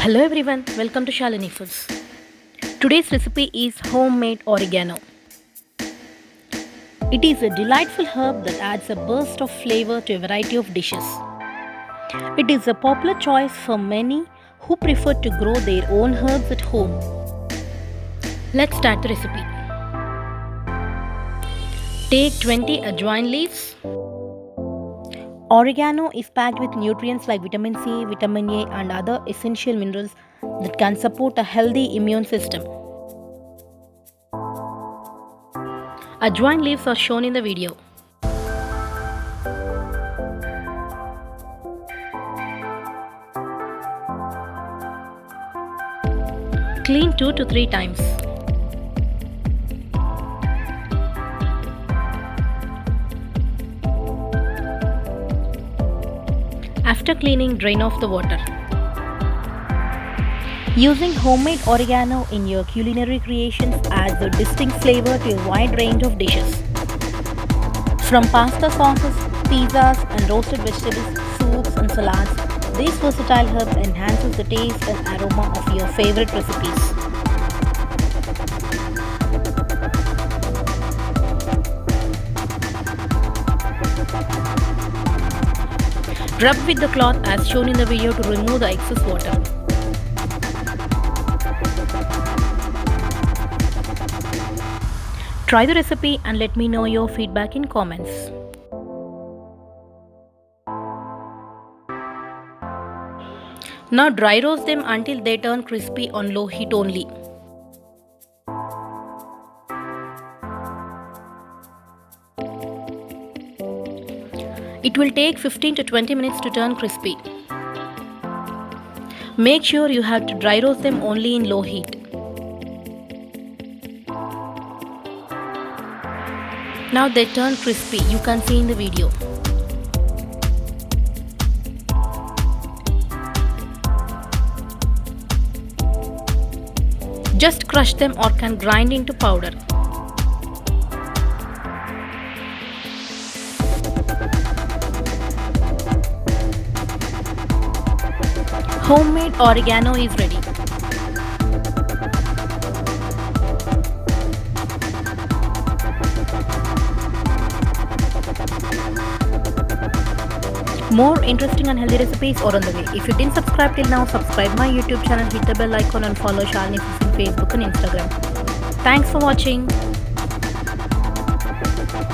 Hello everyone, welcome to Shalini Foods. Today's recipe is homemade oregano. It is a delightful herb that adds a burst of flavor to a variety of dishes. It is a popular choice for many who prefer to grow their own herbs at home. Let's start the recipe. Take 20 ajwain leaves. Oregano is packed with nutrients like vitamin C, vitamin A, and other essential minerals that can support a healthy immune system. Ajwain leaves are shown in the video. Clean 2 to 3 times. After cleaning, drain off the water. Using homemade oregano in your culinary creations adds a distinct flavor to a wide range of dishes. From pasta sauces, pizzas, and roasted vegetables, soups, and salads, this versatile herb enhances the taste and aroma of your favorite recipes. Rub with the cloth as shown in the video to remove the excess water. Try the recipe and let me know your feedback in comments. Now dry roast them until they turn crispy on low heat only. It will take 15 to 20 minutes to turn crispy. Make sure you have to dry roast them only in low heat. Now they turn crispy, you can see in the video. Just crush them or can grind into powder. Homemade oregano is ready. More interesting and healthy recipes are on the way. If you didn't subscribe till now, subscribe my YouTube channel, hit the bell icon and follow Shalini Foods on Facebook and Instagram. Thanks for watching.